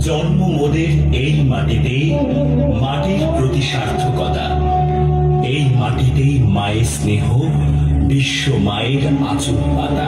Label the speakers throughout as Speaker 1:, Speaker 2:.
Speaker 1: জন্ম মোদের এই মাটিতে, মাটির প্রতি সার্থকতা। এই মাটিতেই মায়ের স্নেহ, বিশ্ব মায়ের আঁচল পাতা।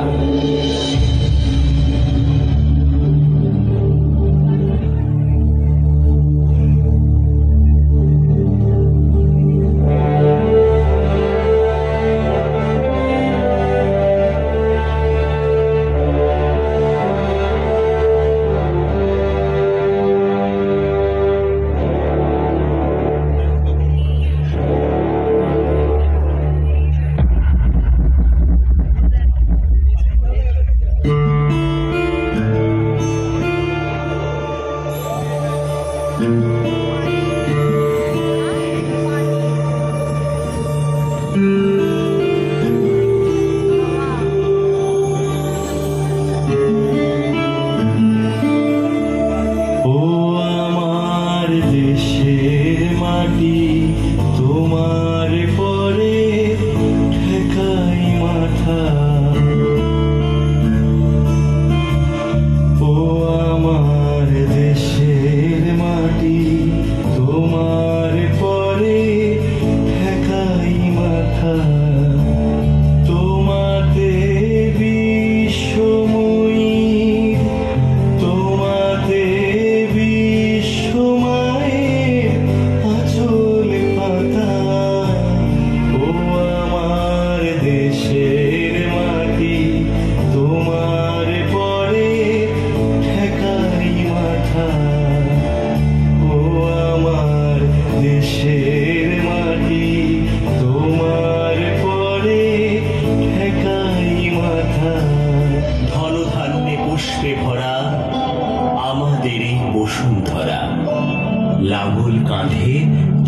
Speaker 1: লাঙল কাঁধে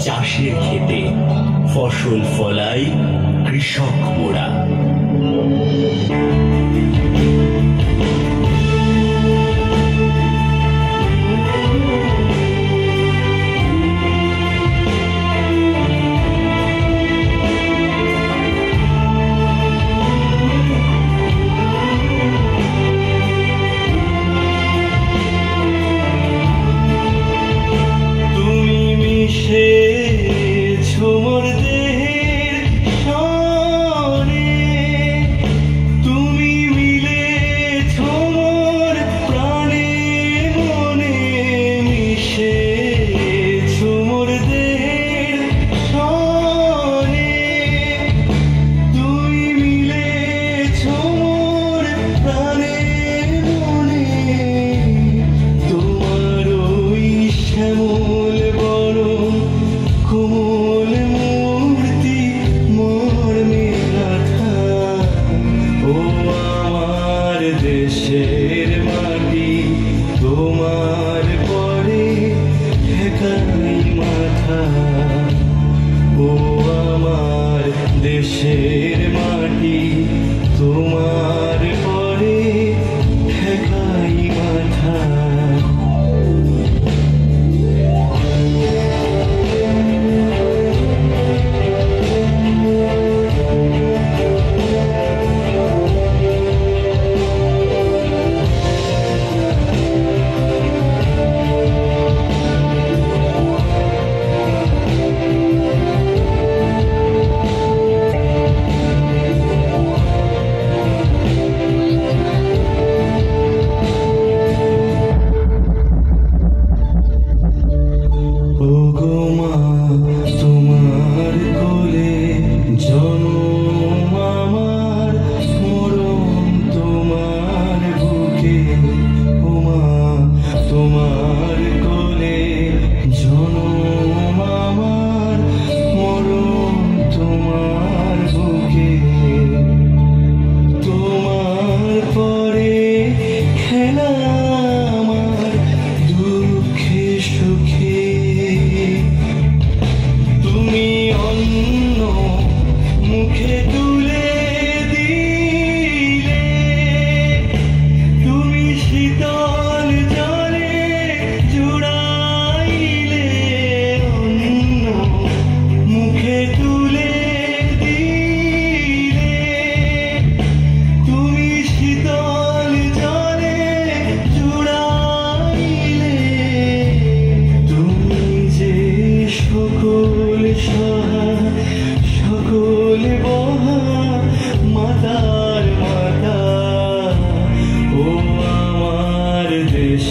Speaker 1: চাষের খেতে, ফসল ফলাই কৃষক মোরা।
Speaker 2: তুমি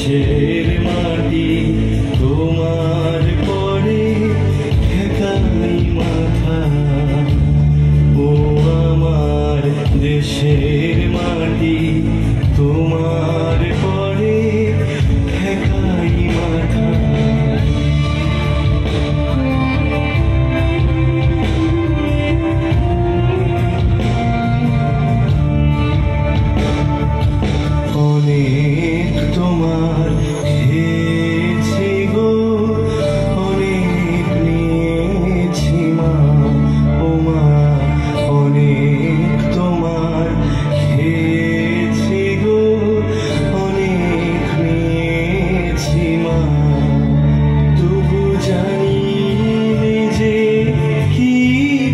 Speaker 2: দেশের মাটি তোমার পরে ঠেকাই মাথা। ও আমার দেশের মাটি তোমার পরে ঠেকাই মাথা। অনেক তোমার খেয়েছি গো, অনেক নিয়েছি মা। ও মা, অনেক তোমার খেয়েছি গো, অনেক নিয়েছি মা। তবু জানি যে কি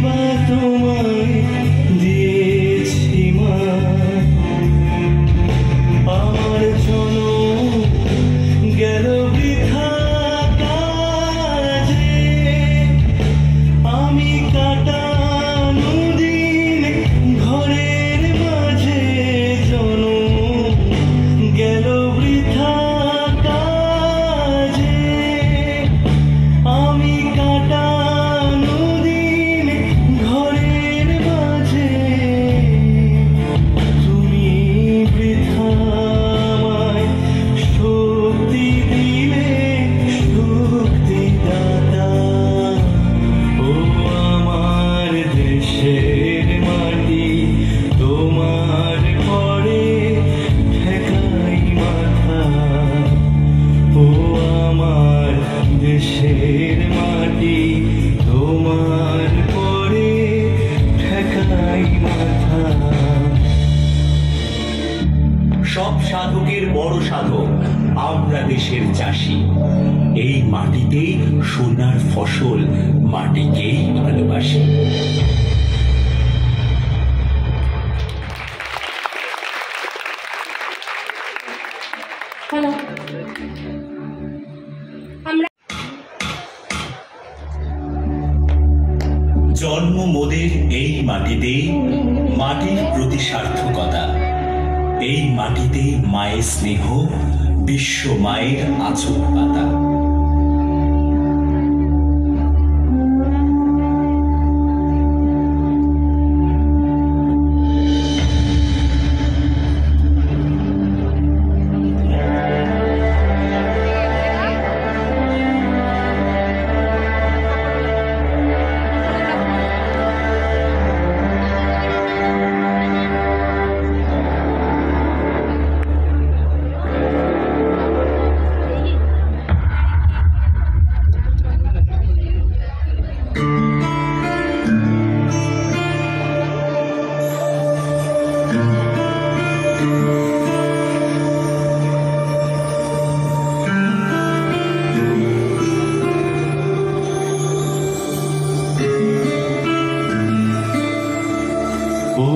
Speaker 2: বা তোমায় দিয়েছি মা। আমার জনম গেল বৃথা কাজে, আমি কাটানো দিন ঘরের মাঝে। জনম গেল বৃথা কাজে, আমি কাটানো দিন ঘরের মাঝে। তুমি বৃথা আমায় শক্তি দিলে, শক্তি দাতা। ও আমার দেশের মাটি তোমার পরে ঠেকাই মাথা। ও আমার দেশের মাটি তোমার পরে ঠেকাই মাথা।
Speaker 1: সব সাধকের বড় সাধক আমরা দেশের চাষি। এই মাটিতেই সোনার ফসল, মাটিকেই ভালোবাসি।
Speaker 3: হ্যালো, আমরা
Speaker 1: জন্ম মোদের এই মাটিতে, মাটির প্রতি সার্থকতা। এই মাটিতে মায়ের স্নেহ, বিশ্ব মায়ের আঁচল পাতা।
Speaker 2: ও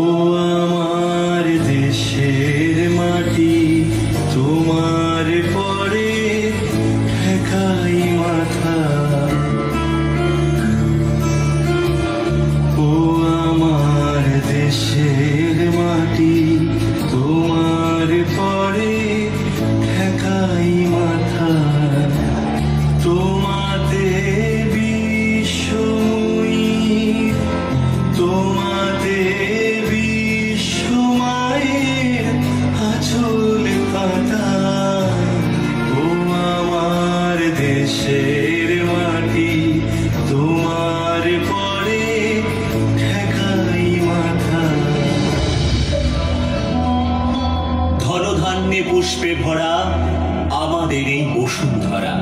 Speaker 2: আমার দেশের মাটি তোমার পরে ঠেকাই মাথা। ও আমার দেশের মাটি তোমার পরে ঠেকাই মাথা। তোমাতে বিশ্বময়ী, তোমাতে বিশ্বমায়ের আঁচল পাতা। ও আমার দেশের মাটি তোমার পরে ঠেকাই মাথা।
Speaker 1: ধনধান্যে পুষ্পে ভরা আমাদের এই বসুন্ধরা।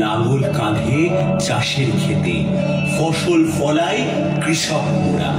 Speaker 1: লাঙল কাঁধে চাষের খেতে, ফসল ফলায় কৃষক মোরা।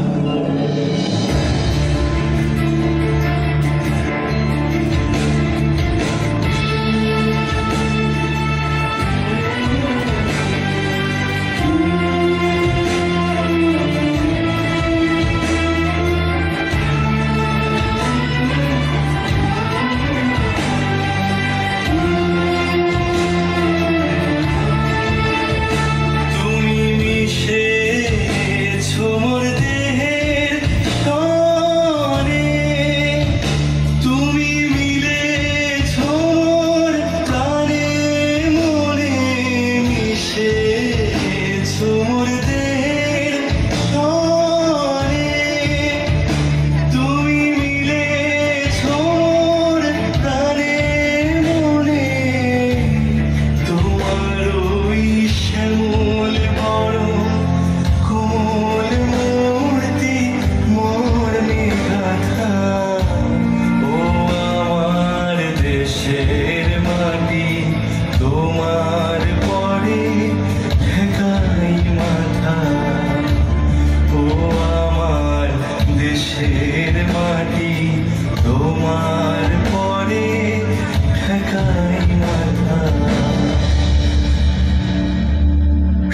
Speaker 2: তুমি মিশেছো মোর দেহে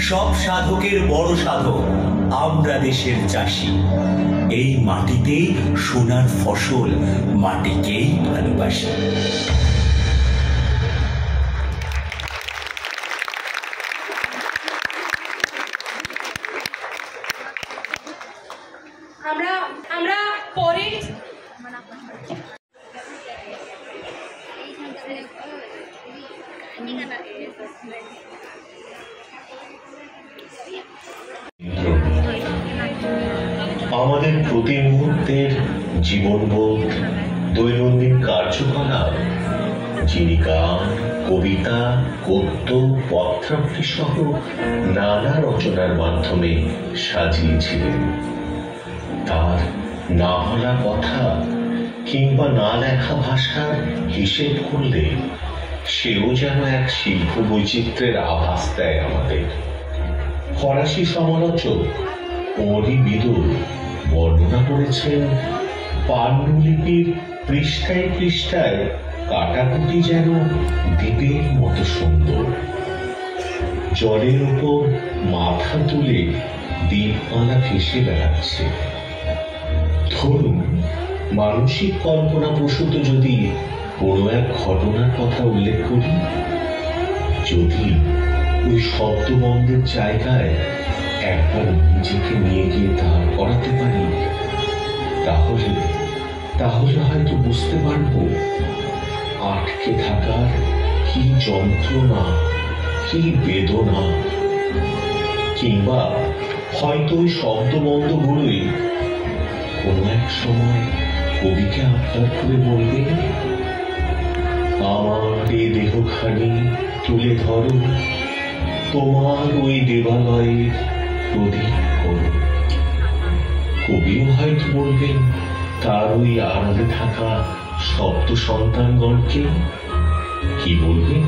Speaker 1: সব সাধকের বড় সাধক আমরা দেশের চাষি। এই মাটিতেই সোনার ফসল, মাটিকেই ভালোবাসি।
Speaker 3: আমরা পরের
Speaker 4: আমাদের প্রতি মুহূর্তের জীবনবোধ, দৈনন্দিন কার্যকলাপ যিনি গান, কবিতা, গদ্য, পত্রাবলী সহ নানা রচনার মাধ্যমে সাজিয়েছিলেন। তার না বলা কথা কিংবা না লেখা ভাষার হিসেব করলে সেও যেন এক শিল্প বৈচিত্র্যের আভাস দেয় আমাদের। ফরাসি সমালোচক ওরি বিদুর বর্ণনা করেছেন, পাণ্ডুলিপির পৃষ্ঠায় পৃষ্ঠায় কাটাকুটি যেন দ্বীপের মতো সুন্দর। জলের উপর মাথা তুলে দ্বীপমালা ভেসে বেড়াচ্ছে। ধরুন, মানসিক কল্পনা প্রসূত যদি কোনো এক ঘটনার কথা উল্লেখ করি, যদি ওই শব্দবন্ধের জায়গায় একবার নিজেকে নিয়ে গিয়ে দাঁড় করাতে পারি, তাহলে হয়তো বুঝতে পারবো আটকে থাকার কি যন্ত্রণা, কি বেদনা। কিংবা হয়তো ওই শব্দবন্ধগুলোই কোনো এক সময় কবিকে আবদার করে বলবে, আমার এই দেহখানি তুলে ধরো, তোমার ওই দেবালয়ের প্রদীপ করো। কবিও হয়তো বলবেন তার ওই আড়ালে থাকা শব্দ সন্তানগণকে, কি বলবেন?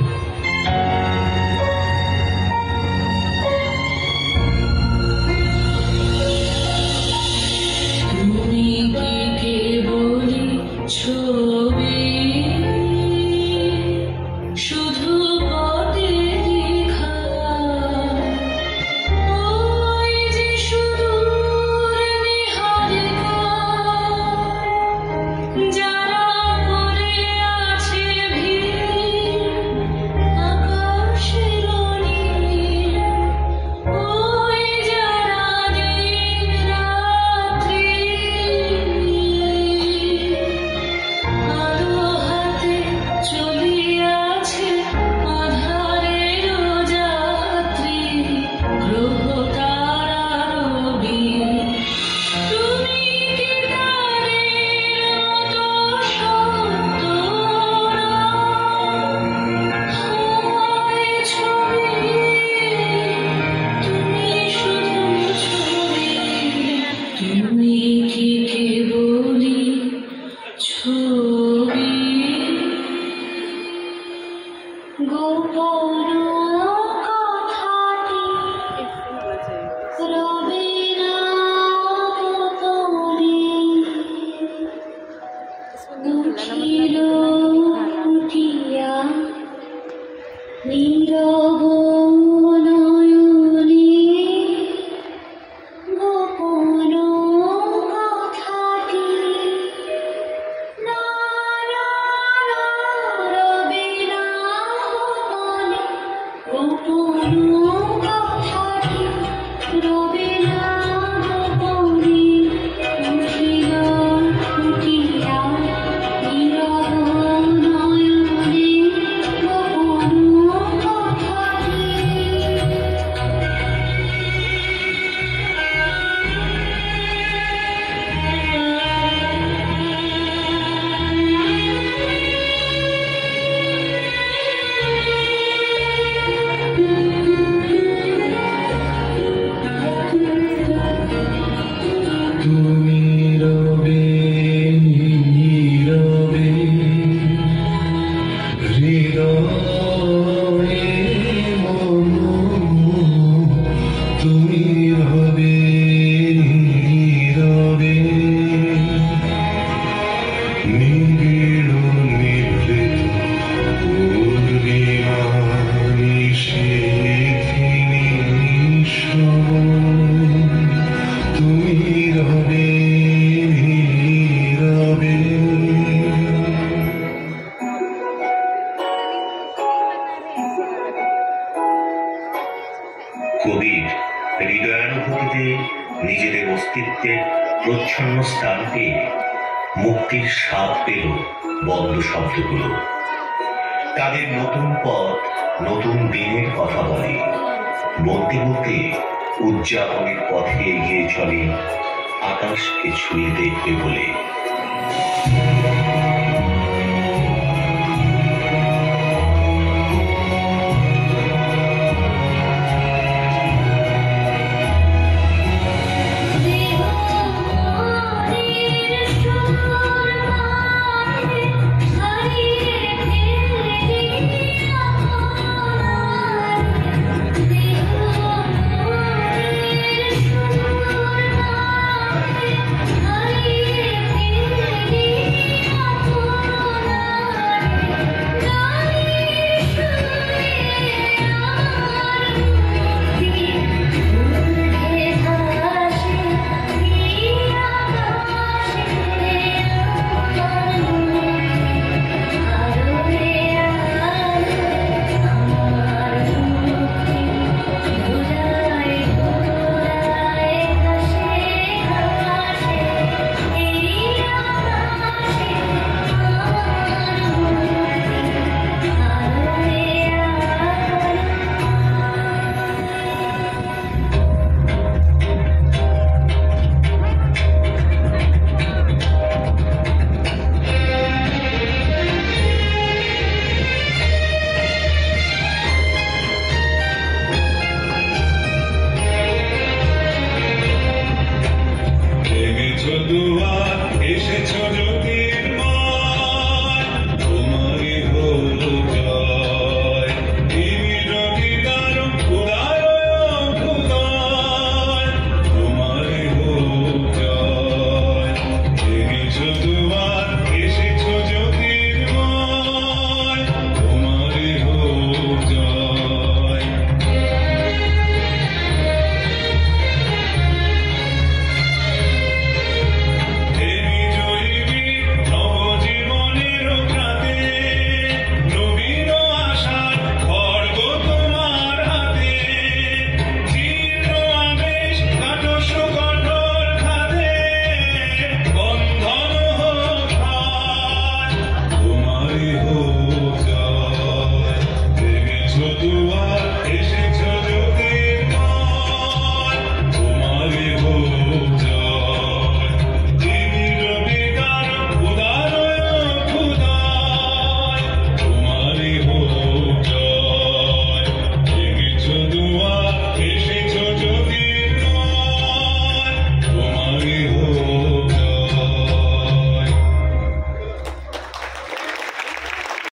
Speaker 4: কবির হৃদয়ানুভূতিতে নিজেদের অস্তিত্বের প্রচ্ছন্ন স্থান পেয়ে মুক্তির স্বাদ পেল বন্ধ শব্দগুলো। তাদের নতুন পথ, নতুন দিনের কথা বলে। বলতে বলতে উদযাপনের পথে এগিয়ে চলে আকাশকে ছুঁয়ে দেখবে বলে।